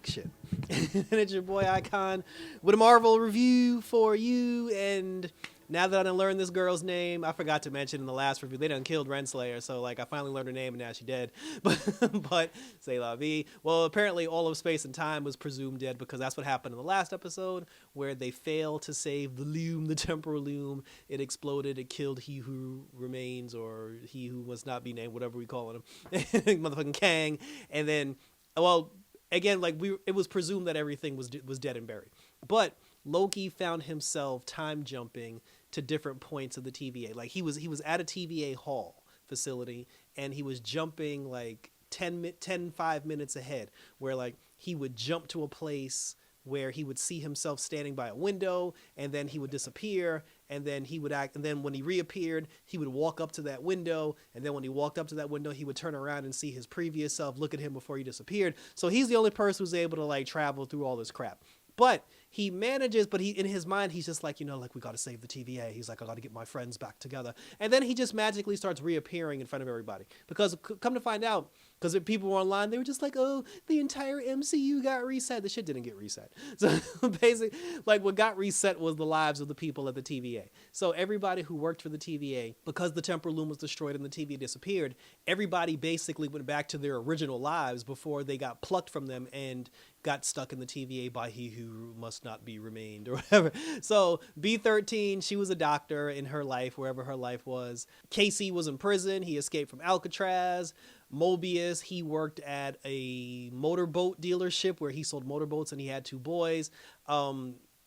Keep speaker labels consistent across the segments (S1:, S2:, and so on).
S1: fiction. And it's your boy Icon with a Marvel review for you. And now that I done learned this girl's name, I forgot to mention in the last review, they done killed Renslayer. So like I finally learned her name and now she's dead. But say la vie. Well, apparently all of space and time was presumed dead because that's what happened in the last episode where they failed to save the loom, the temporal loom. It exploded. It killed he who remains, or he who must not be named, whatever we call him, motherfucking Kang. And then, well, again, like it was presumed that everything was dead and buried. But Loki found himself time jumping to different points of the TVA. Like he was at a TVA hall facility and he was jumping like 5 minutes ahead, where like he would jump to a place where he would see himself standing by a window, and then he would disappear, and then he would act, and then when he reappeared, he would walk up to that window, and then when he walked up to that window, he would turn around and see his previous self look at him before he disappeared. So he's the only person who's able to like travel through all this crap. But he manages, but he in his mind, he's just like, like we got to save the TVA. He's like, I got to get my friends back together. And then he just magically starts reappearing in front of everybody. Because come to find out, because if people were online, they were just like, oh, the entire MCU got reset. The shit didn't get reset. So basically, like what got reset was the lives of the people at the TVA. So everybody who worked for the TVA, because the temporal loom was destroyed and the TVA disappeared, everybody basically went back to their original lives before they got plucked from them and got stuck in the TVA by he who must not be remained or whatever. So B13, she was a doctor in her life, wherever her life was. Casey was in prison. He escaped from Alcatraz. Mobius, he worked at a motorboat dealership where he sold motorboats and he had 2 boys.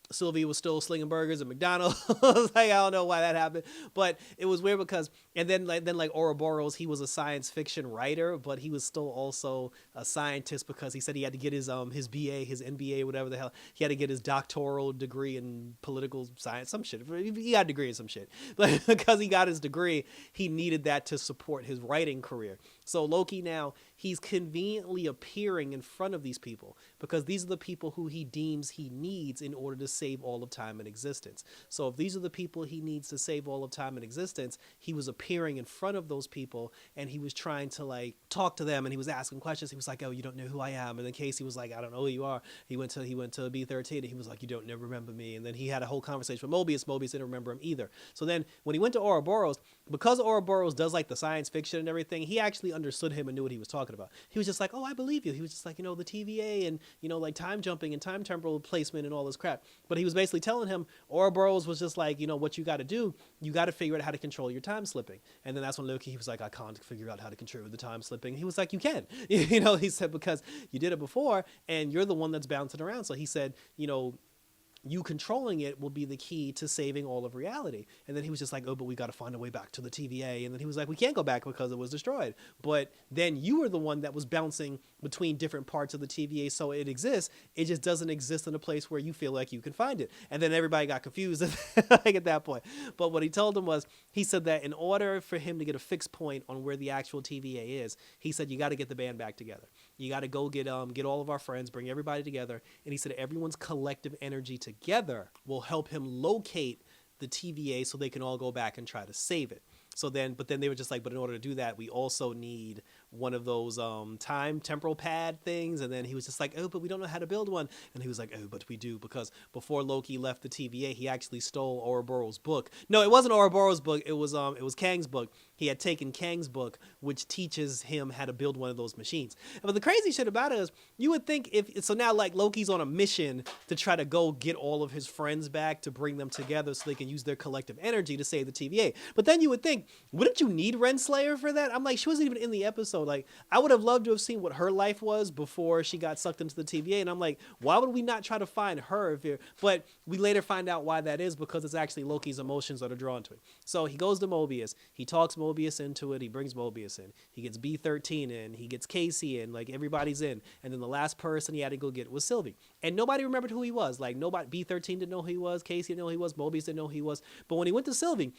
S1: Sylvie was still slinging burgers at McDonald's. Like, I don't know why that happened, but it was weird because, and then Ouroboros, he was a science fiction writer, but he was still also a scientist because he said he had to get his BA, his MBA, whatever the hell. He had to get his doctoral degree in political science, some shit. He got a degree in some shit. But because he got his degree, he needed that to support his writing career. So Loki now, he's conveniently appearing in front of these people because these are the people who he deems he needs in order to save all of time and existence. So if these are the people he needs to save all of time and existence, he was appearing in front of those people and he was trying to like talk to them and he was asking questions. He was like, oh, you don't know who I am. And then Casey was like, I don't know who you are. He went to B13 and he was like, you don't never remember me. And then he had a whole conversation with Mobius. Mobius didn't remember him either. So then when he went to Ouroboros, because Ouroboros does like the science fiction and everything, he actually understood him and knew what he was talking about. He was just like, oh, I believe you. He was just like, the TVA and, like time jumping and time temporal placement and all this crap. But he was basically telling him Ouroboros was just like, what you got to do, you got to figure out how to control your time slipping. And then that's when Loki, he was like, I can't figure out how to control the time slipping. He was like, you can. He said, because you did it before and you're the one that's bouncing around. So he said, you controlling it will be the key to saving all of reality. And then he was just like, oh, but we got to find a way back to the TVA. And then he was like, we can't go back because it was destroyed. But then you were the one that was bouncing between different parts of the TVA. So it exists. It just doesn't exist in a place where you feel like you can find it. And then everybody got confused at that point. But what he told him was, he said that in order for him to get a fixed point on where the actual TVA is, he said, you got to get the band back together. You got to go get all of our friends, bring everybody together. And he said everyone's collective energy together will help him locate the TVA so they can all go back and try to save it. But then they were just like, but in order to do that, we also need one of those temporal pad things. And then he was just like, oh, but we don't know how to build one. And he was like, oh, but we do, because before Loki left the TVA, he actually stole Ouroboros' book. No, it wasn't Ouroboros' book. It was Kang's book. He had taken Kang's book, which teaches him how to build one of those machines. But the crazy shit about it is, you would think so now like Loki's on a mission to try to go get all of his friends back to bring them together so they can use their collective energy to save the TVA. But then you would think, wouldn't you need Renslayer for that? I'm like, she wasn't even in the episode. Like, I would have loved to have seen what her life was before she got sucked into the TVA. And I'm like, why would we not try to find her? But we later find out why that is, because it's actually Loki's emotions that are drawn to it. So he goes to Mobius. He talks Mobius into it. He brings Mobius in. He gets B13 in. He gets Casey in. Like, everybody's in. And then the last person he had to go get was Sylvie. And nobody remembered who he was. Like, B13 didn't know who he was. Casey didn't know who he was. Mobius didn't know who he was. But when he went to Sylvie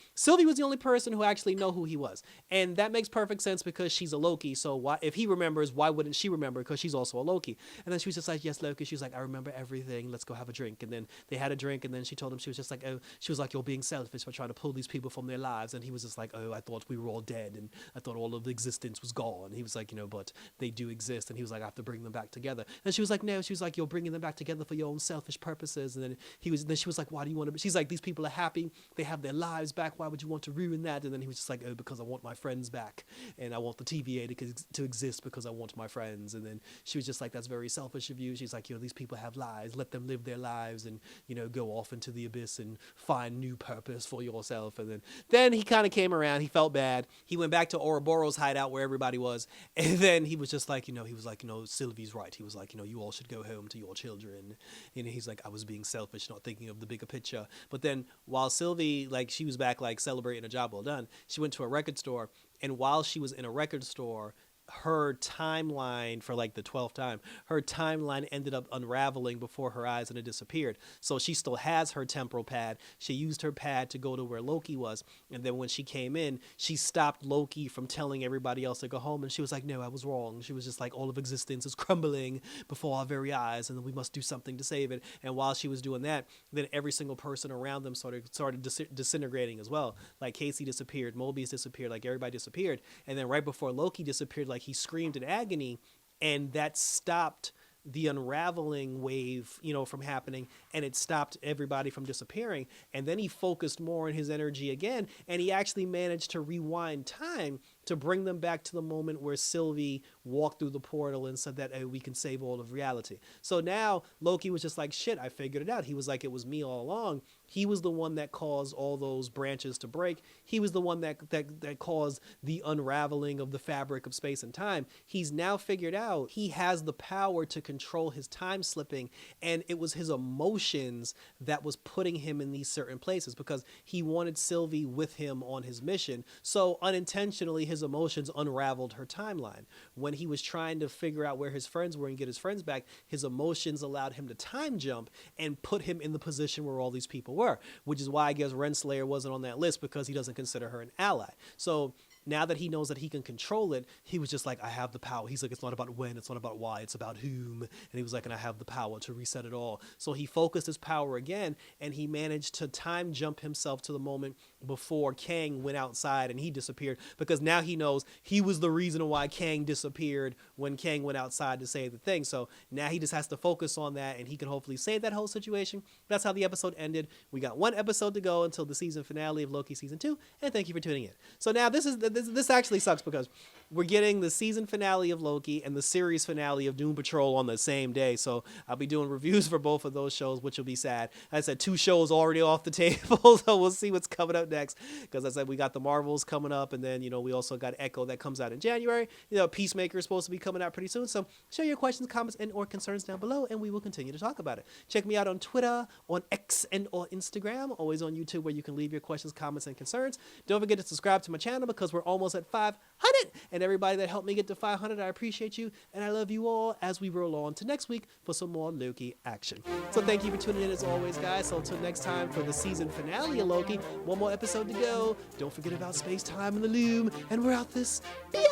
S1: was the only person who actually know who he was. And that makes perfect sense because she's a Loki Loki, so why, if he remembers, why wouldn't she remember? Because she's also a Loki. And then she was just like, yes, Loki. She was like, I remember everything. Let's go have a drink. And then they had a drink, and then she told him, she was just like, oh, she was like, you're being selfish for trying to pull these people from their lives. And he was just like, oh, I thought we were all dead, and I thought all of the existence was gone. And he was like, but they do exist. And he was like, I have to bring them back together. And she was like, no. She was like, you're bringing them back together for your own selfish purposes. And then she was like, why do you want to? She's like, these people are happy. They have their lives back. Why would you want to ruin that? And then he was just like, oh, because I want my friends back, and I want the TVA to exist because I want my friends. And then she was just like, that's very selfish of you. She's like, these people have lives. Let them live their lives and, go off into the abyss and find new purpose for yourself. And then he kind of came around. He felt bad. He went back to Ouroboros hideout where everybody was. And then he was just like, he was like, Sylvie's right. He was like, you all should go home to your children. And he's like, I was being selfish, not thinking of the bigger picture. But then while Sylvie, like, she was back, like, celebrating a job well done, she went to a record store. And while she was in a record store, her timeline, for like the 12th time, her timeline ended up unraveling before her eyes, and it disappeared. So she still has her temporal pad. She used her pad to go to where Loki was. And then when she came in, she stopped Loki from telling everybody else to go home. And she was like, no, I was wrong. She was just like, all of existence is crumbling before our very eyes, and we must do something to save it. And while she was doing that, then every single person around them started disintegrating as well. Like Casey disappeared, Mobius disappeared, like everybody disappeared. And then right before Loki disappeared, like, he screamed in agony, and that stopped the unraveling wave, from happening, and it stopped everybody from disappearing. And then he focused more on his energy again, and he actually managed to rewind time to bring them back to the moment where Sylvie walked through the portal and said that, oh, we can save all of reality. So now Loki was just like, shit, I figured it out. He was like, it was me all along. He was the one that caused all those branches to break. He was the one that caused the unraveling of the fabric of space and time. He's now figured out he has the power to control his time slipping, and it was his emotions that was putting him in these certain places because he wanted Sylvie with him on his mission. So unintentionally, his emotions unraveled her timeline. When he was trying to figure out where his friends were and get his friends back, his emotions allowed him to time jump and put him in the position where all these people were, which is why I guess Renslayer wasn't on that list, because he doesn't consider her an ally. So now that he knows that he can control it, he was just like, I have the power. He's like, it's not about when, it's not about why, it's about whom. And he was like, and I have the power to reset it all. So he focused his power again, and he managed to time jump himself to the moment before Kang went outside and he disappeared, because now he knows he was the reason why Kang disappeared when Kang went outside to save the thing. So now he just has to focus on that, and he can hopefully save that whole situation. That's how the episode ended. We got one episode to go until the season finale of Loki season 2, and thank you for tuning in. So now this actually sucks, because we're getting the season finale of Loki and the series finale of Doom Patrol on the same day. So I'll be doing reviews for both of those shows, which will be sad. I said 2 shows already off the table, so we'll see what's coming up next. Because I said we got the Marvels coming up, and then we also got Echo that comes out in January. Peacemaker is supposed to be coming out pretty soon. So share your questions, comments, and or concerns down below, and we will continue to talk about it. Check me out on Twitter, on X, and or Instagram. Always on YouTube, where you can leave your questions, comments, and concerns. Don't forget to subscribe to my channel, because we're almost at 500, and everybody that helped me get to 500, I appreciate you, and I love you all as we roll on to next week for some more Loki action. So thank you for tuning in as always, guys. So until next time for the season finale of Loki, one more episode to go. Don't forget about space, time, and the loom, and we're out this bitch.